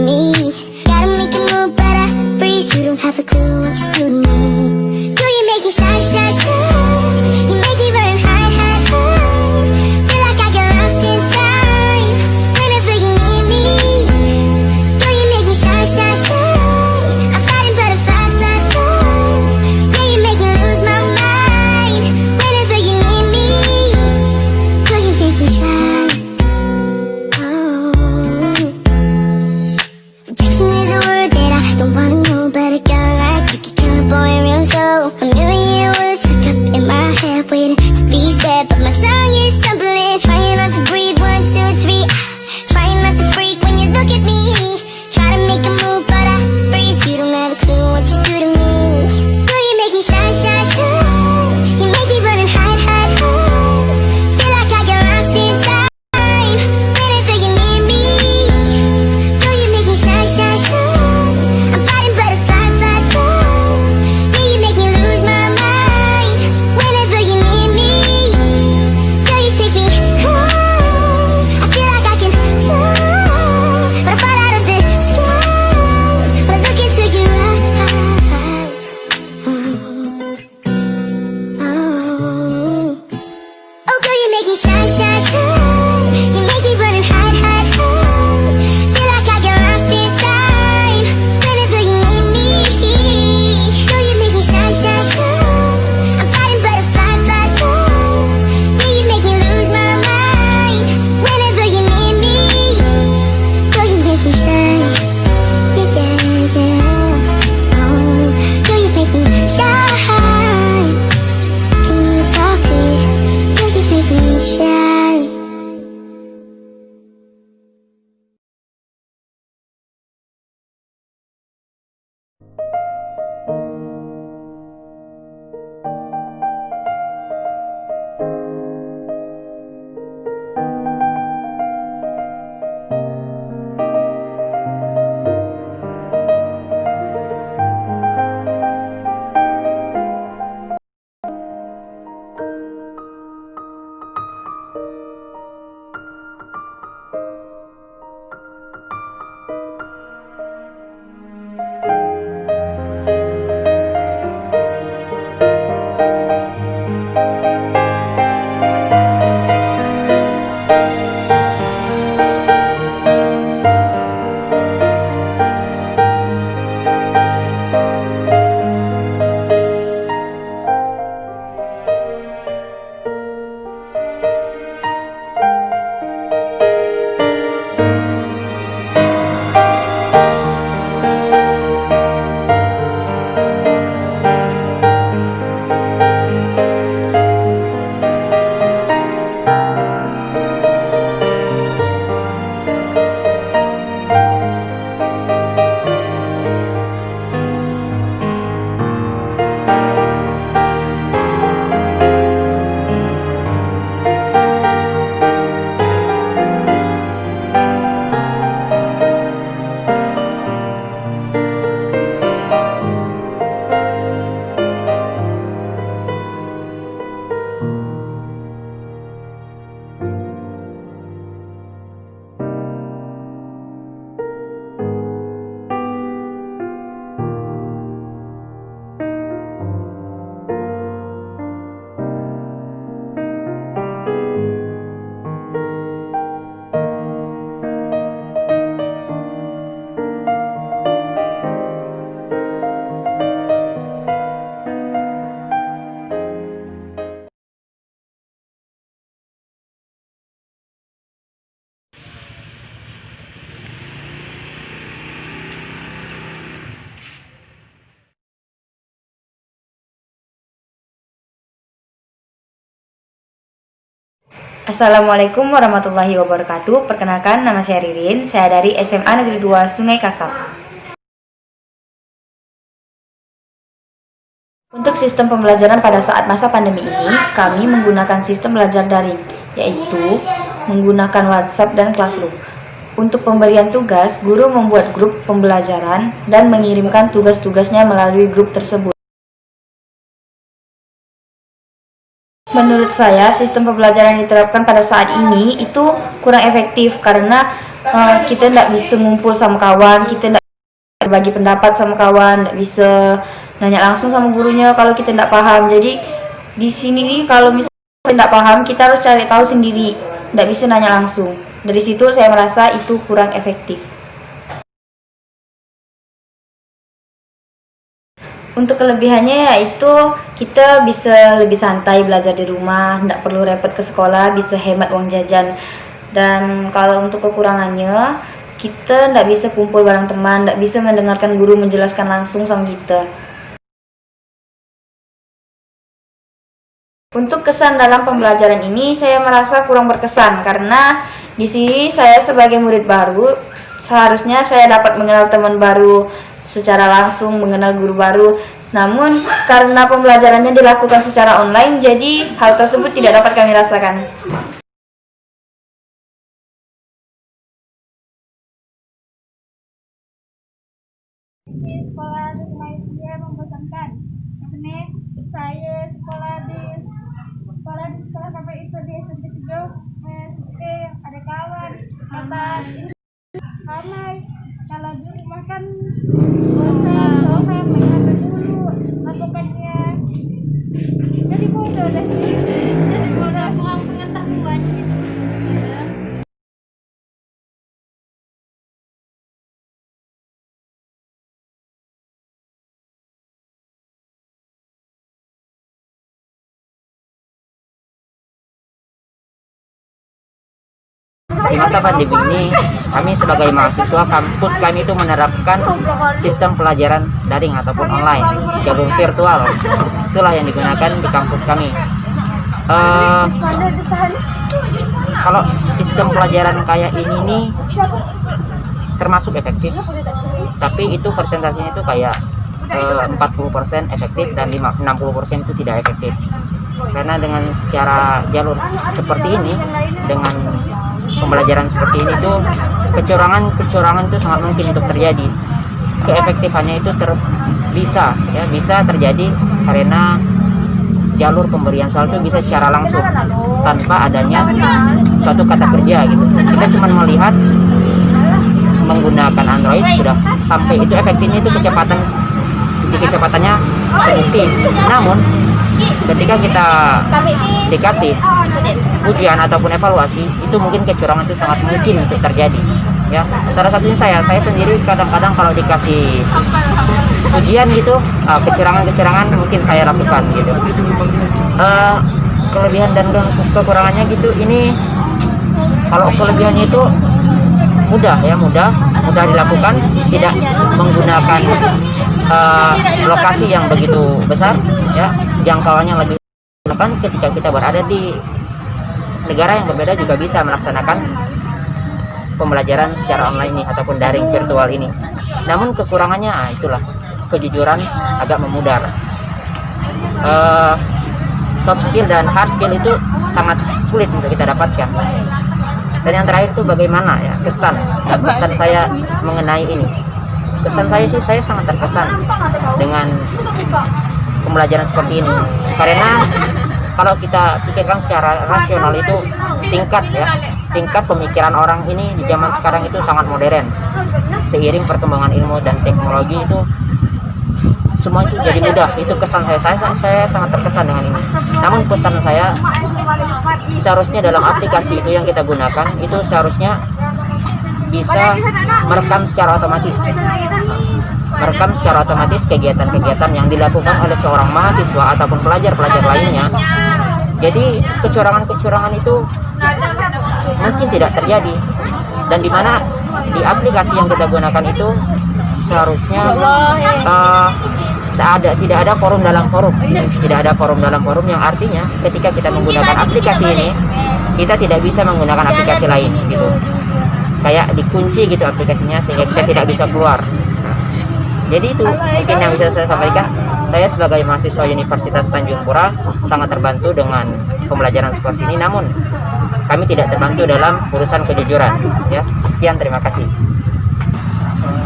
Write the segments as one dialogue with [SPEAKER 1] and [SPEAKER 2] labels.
[SPEAKER 1] me. Gotta make a move, but I freeze. You don't have a clue what you do to me. Girl, you make me shine, shine, shine. You make me run hide, hide, hide. Feel like I get lost in time whenever you need me. Girl, you make me shine, shine, shine. I'm fighting butterfly, fly, fly. Yeah, you make me lose my mind whenever you need me. Girl, you make me shine. Rejection is a word that I don't wanna know, but a girl like you can kill a boy real slow. A million words stuck up in my head, waiting to be said, but my tongue is stumbling, trying not to breathe. 1, 2, 3, trying not to freak when you look at me. Try to make a move, but I freeze. You don't have a clue what you do to me. Girl, you make me shine, shine, shine. You make me run and hide, hide, hide. Feel like I get lost in time whenever you need me. Girl, you make me shine, shine, shine. I'm fighting butterfly, fly, fly. Yeah, you make me lose my mind whenever you need me. Girl, you take me high. I feel like I can fly, but I fall out of the sky when I look into your eyes. Oh, girl, you make me shine, shine, shine. You make me run and hide, hide, hide. Feel like I get lost in time whenever you need me. Girl, you make me shine, shine, shine. I'm fighting butterfly, fly, fly. Yeah, you make me lose my mind whenever you need me. Girl, you make me shine. Yeah, yeah, yeah. Oh, girl, you make me shine. Can you talk to me? Girl, you make me shine.
[SPEAKER 2] Assalamualaikum warahmatullahi wabarakatuh. Perkenalkan, nama saya Ririn. Saya dari SMA Negeri 2 Sungai Kakap. Untuk sistem pembelajaran pada saat masa pandemi ini, kami menggunakan sistem belajar daring, yaitu menggunakan WhatsApp dan Classroom. Untuk pemberian tugas, guru membuat grup pembelajaran dan mengirimkan tugas-tugasnya melalui grup tersebut. Menurut saya, sistem pembelajaran yang diterapkan pada saat ini itu kurang efektif karena kita tidak bisa ngumpul sama kawan, kita tidak berbagi pendapat sama kawan, tidak bisa nanya langsung sama gurunya kalau kita tidak paham. Jadi di sini nih kalau misalnya tidak paham, kita harus cari tahu sendiri, tidak bisa nanya langsung. Dari situ saya merasa itu kurang efektif. Untuk kelebihannya yaitu kita bisa lebih santai belajar di rumah, tidak perlu repot ke sekolah, bisa hemat uang jajan. Dan kalau untuk kekurangannya, kita tidak bisa kumpul bareng teman, tidak bisa mendengarkan guru menjelaskan langsung sama kita. Untuk kesan dalam pembelajaran ini, saya merasa kurang berkesan karena di sini saya sebagai murid baru, seharusnya saya dapat mengenal teman baru secara langsung, mengenal guru baru. Namun karena pembelajarannya dilakukan secara online, jadi hal tersebut tidak dapat kami rasakan.
[SPEAKER 3] Di sekolah di Malaysia membosankan karena saya sekolah di sekolah sampai itu di SMP 7 suka ada kawan dapat ramai. Kalau di rumah kan bosan soalnya main HP dulu lakukannya, jadi bodoh deh, kurang pengetahuan gitu.
[SPEAKER 4] Di masa pandemi ini, kami sebagai mahasiswa kampus kami itu menerapkan sistem pelajaran daring ataupun online, jalur virtual. Itulah yang digunakan di kampus kami. Kalau sistem pelajaran kayak ini nih termasuk efektif, tapi itu persentasenya itu kayak 40% efektif dan 60% itu tidak efektif. Karena dengan secara jalur seperti ini, dengan pembelajaran seperti ini tuh kecurangan itu sangat mungkin untuk terjadi. Keefektifannya itu bisa terjadi karena jalur pemberian soal itu bisa secara langsung tanpa adanya suatu kata kerja gitu. Kita cuma melihat menggunakan Android sudah sampai itu efektifnya itu kecepatannya terbukti. Namun ketika kita dikasih ujian ataupun evaluasi, itu mungkin kecurangan itu sangat mungkin untuk terjadi. Ya, salah satunya saya sendiri kadang-kadang kalau dikasih ujian gitu, kecurangan mungkin saya lakukan gitu. Kelebihan dan kekurangannya gitu, ini kalau kelebihannya itu mudah dilakukan, tidak menggunakan lokasi yang begitu besar, ya, jangkauannya lebih kan. Ketika kita berada di negara yang berbeda juga bisa melaksanakan pembelajaran secara online nih ataupun daring virtual ini. Namun kekurangannya itulah kejujuran agak memudar. Soft skill dan hard skill itu sangat sulit untuk kita dapatkan. Dan yang terakhir itu bagaimana ya kesan saya mengenai ini. Kesan saya sih, saya sangat terkesan dengan pembelajaran seperti ini, karena kalau kita pikirkan secara rasional itu tingkat pemikiran orang ini di zaman sekarang itu sangat modern. Seiring perkembangan ilmu dan teknologi itu semua itu jadi mudah. Itu kesan saya sangat terkesan dengan ini. Namun pesan saya, seharusnya dalam aplikasi itu yang kita gunakan itu seharusnya bisa merekam secara otomatis kegiatan-kegiatan yang dilakukan oleh seorang mahasiswa ataupun pelajar-pelajar lainnya. Jadi kecurangan itu mungkin tidak terjadi, dan dimana di aplikasi yang kita gunakan itu seharusnya tidak ada forum dalam forum, yang artinya ketika kita menggunakan aplikasi ini kita tidak bisa menggunakan aplikasi lain gitu, kayak dikunci gitu aplikasinya sehingga kita tidak bisa keluar. Jadi itu mungkin yang bisa saya sampaikan. Saya sebagai mahasiswa Universitas Tanjung Pura sangat terbantu dengan pembelajaran seperti ini, namun kami tidak terbantu dalam urusan kejujuran. Ya, sekian, terima kasih.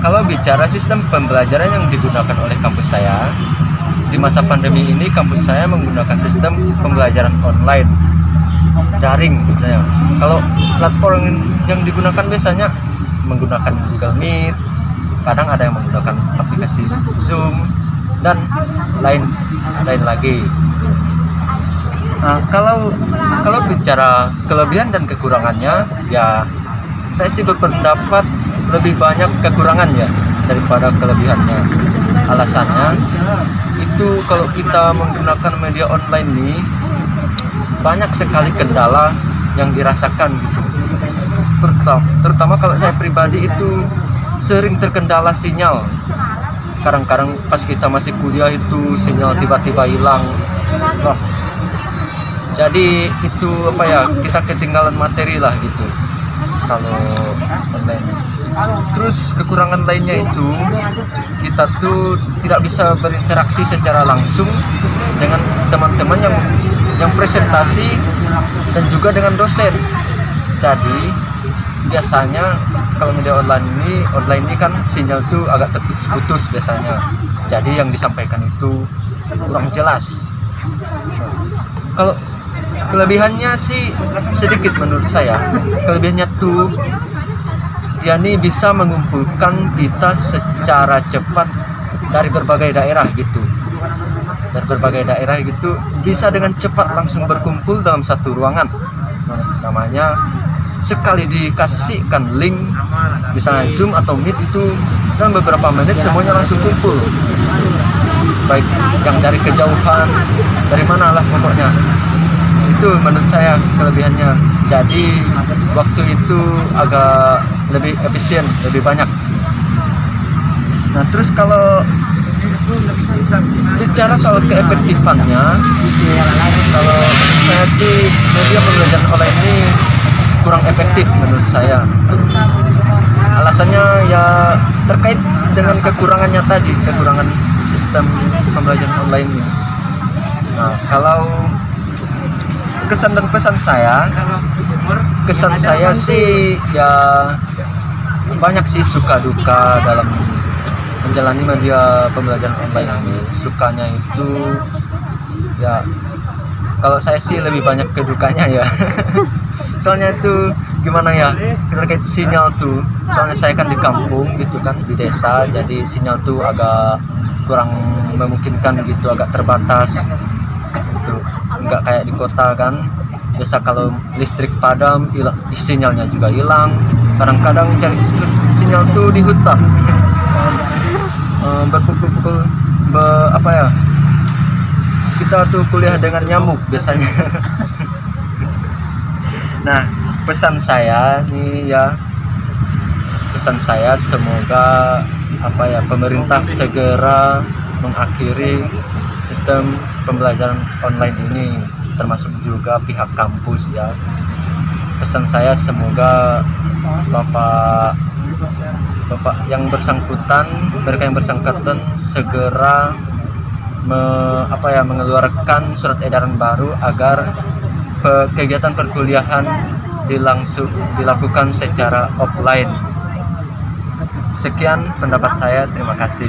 [SPEAKER 5] Kalau bicara sistem pembelajaran yang digunakan oleh kampus saya di masa pandemi ini, kampus saya menggunakan sistem pembelajaran online daring misalnya. Kalau platform yang digunakan biasanya menggunakan Google Meet, kadang ada yang menggunakan aplikasi Zoom dan lain lagi. Nah, kalau bicara kelebihan dan kekurangannya, ya saya sih berpendapat lebih banyak kekurangannya daripada kelebihannya. Alasannya itu kalau kita menggunakan media online nih, banyak sekali kendala yang dirasakan gitu. Terutama kalau saya pribadi itu sering terkendala sinyal. Kadang-kadang pas kita masih kuliah itu sinyal tiba-tiba hilang. Wah, jadi itu kita ketinggalan materi lah gitu kalau online. Terus kekurangan lainnya itu kita tuh tidak bisa berinteraksi secara langsung dengan teman-teman yang presentasi dan juga dengan dosen. Jadi biasanya kalau media online ini kan sinyal tuh agak terputus-putus biasanya. Jadi yang disampaikan itu kurang jelas. Kalau kelebihannya sih sedikit menurut saya. Kelebihannya tuh dia nih bisa mengumpulkan kita secara cepat dari berbagai daerah gitu. Dari berbagai daerah gitu bisa dengan cepat langsung berkumpul dalam satu ruangan. Namanya sekali dikasihkan link misalnya Zoom atau Meet itu dalam beberapa menit semuanya langsung kumpul. Baik yang dari kejauhan, dari mana lah pokoknya. Itu menurut saya kelebihannya. Jadi waktu itu agak lebih efisien, lebih banyak. Nah terus kalau bicara soal keefektifannya, kalau saya sih media pembelajaran online ini kurang efektif menurut saya. Alasannya ya terkait dengan kekurangannya tadi, kekurangan sistem pembelajaran online ini. Nah kalau kesan dan pesan saya, kesan saya sih ya banyak sih suka duka dalam menjalani media pembelajaran online ini. Sukanya itu ya kalau saya sih lebih banyak ke dukanya ya. Soalnya itu gimana ya, terkait sinyal tuh, soalnya saya kan di kampung gitu kan, di desa, jadi sinyal tuh agak kurang memungkinkan gitu, agak terbatas gitu. Enggak kayak di kota kan, biasa kalau listrik padam sinyalnya juga hilang. Kadang-kadang cari sinyal tuh di hutan. Berpukul-pukul kita tuh kuliah dengan nyamuk biasanya. Nah pesan saya nih ya, pesan saya semoga pemerintah segera mengakhiri sistem pembelajaran online ini, termasuk juga pihak kampus ya. Pesan saya semoga bapak yang bersangkutan, mereka yang bersangkutan segera mengeluarkan surat edaran baru agar kegiatan perkuliahan dilakukan secara offline. Sekian pendapat saya, terima kasih.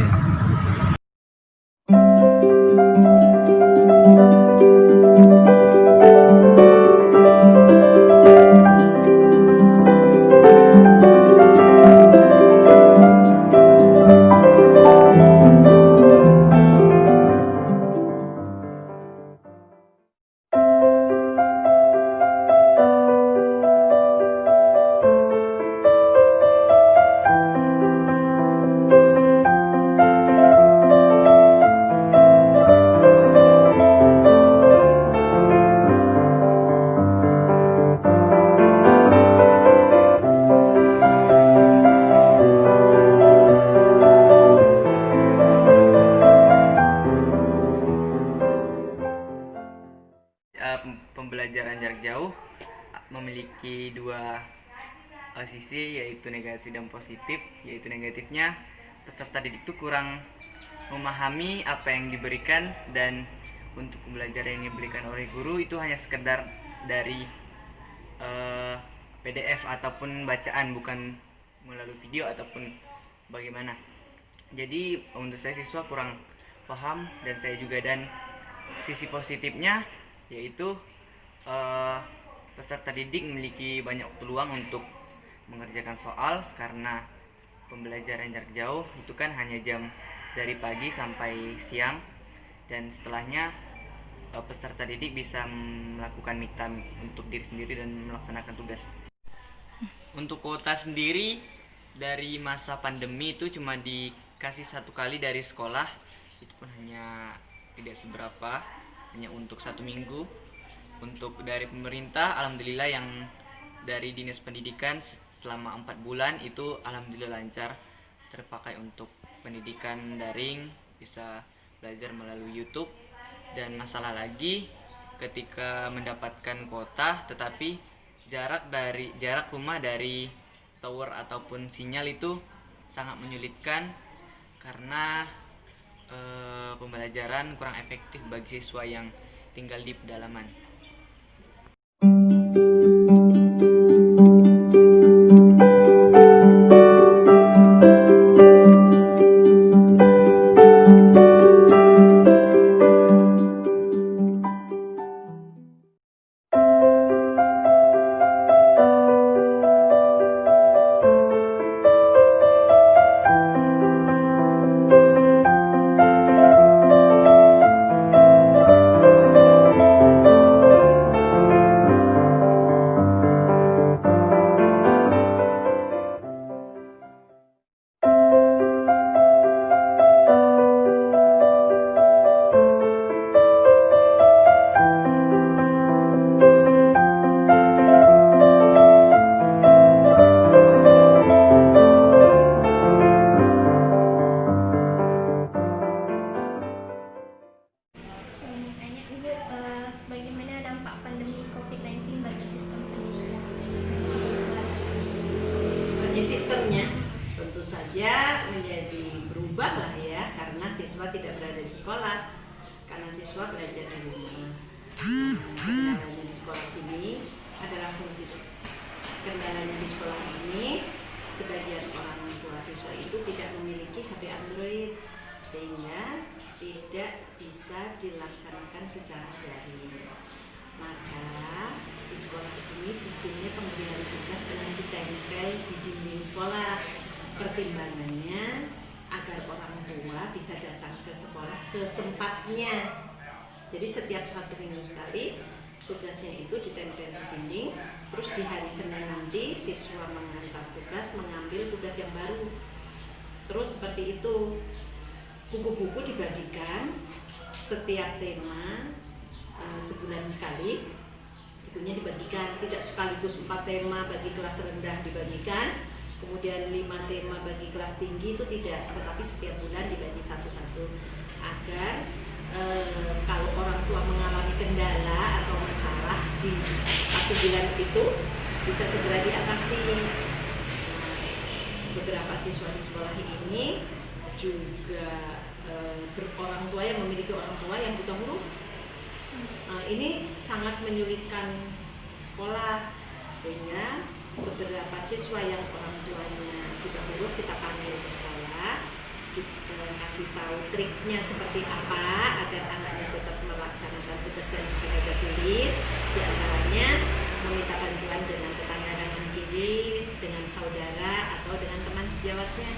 [SPEAKER 6] Pembelajaran jarak jauh memiliki dua sisi, yaitu negatif dan positif. Yaitu negatifnya, peserta didik itu kurang memahami apa yang diberikan, dan untuk pembelajaran yang diberikan oleh guru itu hanya sekedar dari PDF ataupun bacaan, bukan melalui video ataupun bagaimana. Jadi untuk saya siswa kurang paham, dan saya juga. Dan sisi positifnya yaitu peserta didik memiliki banyak peluang untuk mengerjakan soal, karena pembelajaran jarak jauh itu kan hanya jam dari pagi sampai siang, dan setelahnya peserta didik bisa melakukan me time untuk diri sendiri dan melaksanakan tugas. Untuk kuota sendiri dari masa pandemi itu cuma dikasih 1 kali dari sekolah, itu pun hanya tidak seberapa, hanya untuk 1 minggu. Untuk dari pemerintah, alhamdulillah yang dari dinas pendidikan selama 4 bulan itu alhamdulillah lancar terpakai untuk pendidikan daring, bisa belajar melalui YouTube. Dan masalah lagi ketika mendapatkan kuota tetapi jarak rumah dari tower ataupun sinyal itu sangat menyulitkan, karena pembelajaran kurang efektif bagi siswa yang tinggal di pedalaman.
[SPEAKER 3] Bagaimana dampak pandemi COVID-19 bagi sistem pendidikan?
[SPEAKER 7] Bagi sistemnya tentu saja menjadi berubah lah ya, karena siswa tidak berada di sekolah, karena siswa belajar di rumah. Kendalanya di sekolah sini adalah fungsi kendalanya di sekolah ini, sebagian orang tua siswa itu tidak memiliki HP Android sehingga tidak bisa dilaksanakan secara daring. Maka di sekolah ini sistemnya pemberian tugas dengan ditempel di dinding sekolah. Pertimbangannya agar orang tua bisa datang ke sekolah sesempatnya. Jadi setiap 1 minggu sekali tugasnya itu ditempel di dinding. Terus di hari Senin nanti siswa mengantar tugas, mengambil tugas yang baru. Terus seperti itu. Buku-buku dibagikan setiap tema sebulan sekali. Bukunya dibagikan, tidak sekaligus 4 tema bagi kelas rendah dibagikan, kemudian 5 tema bagi kelas tinggi, itu tidak, tetapi setiap bulan dibagi satu-satu agar kalau orang tua mengalami kendala atau masalah di 1 bulan itu bisa segera diatasi. Beberapa siswa di sekolah ini juga berorang tua yang memiliki orang tua yang buta huruf. Ini sangat menyulitkan sekolah, sehingga beberapa siswa yang orang tuanya buta huruf kita panggil ke sekolah, kita kasih tahu triknya seperti apa agar anaknya tetap melaksanakan tugas dan bisa baca tulis. Di antaranya meminta bantuan dengan tetangga kanan kiri, dengan saudara atau dengan teman sejawatnya.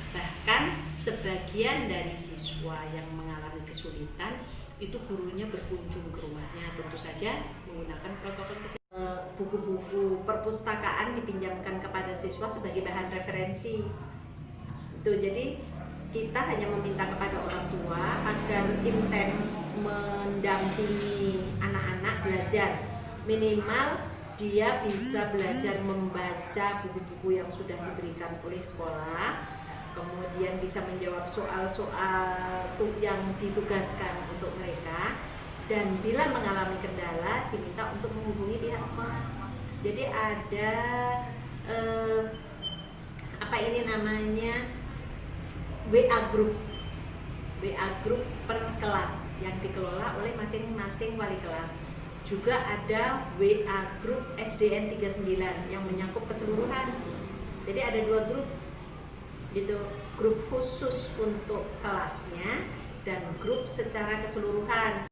[SPEAKER 7] Bahkan sebagian dari siswa yang mengalami kesulitan itu gurunya berkunjung ke rumahnya, tentu saja menggunakan protokol kesehatan. Buku-buku perpustakaan dipinjamkan kepada siswa sebagai bahan referensi. Itu jadi kita hanya meminta kepada orang tua agar intent mendampingi anak-anak belajar, minimal dia bisa belajar membaca buku-buku yang sudah diberikan oleh sekolah, kemudian bisa menjawab soal-soal yang ditugaskan untuk mereka, dan bila mengalami kendala diminta untuk menghubungi pihak sekolah. Jadi ada WA group per kelas yang dikelola oleh masing-masing wali kelas. Juga ada WA group SDN 39 yang menyakup keseluruhan. Jadi ada 2 grup gitu, grup khusus untuk kelasnya dan grup secara keseluruhan.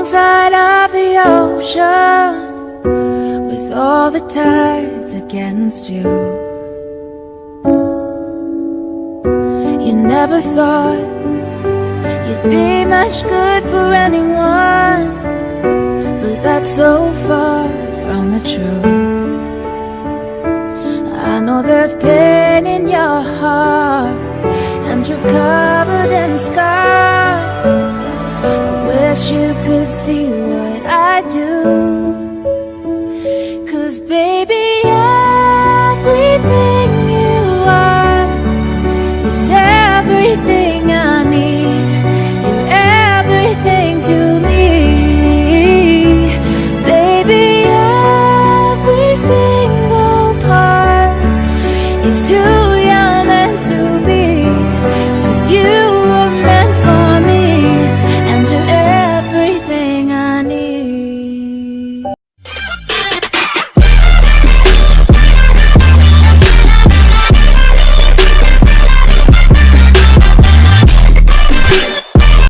[SPEAKER 8] side of the ocean with all the tides against you. You never thought you'd be much good for anyone, but that's so far from the truth. I know there's pain in your heart, and you're covered in scars. I wish you could see what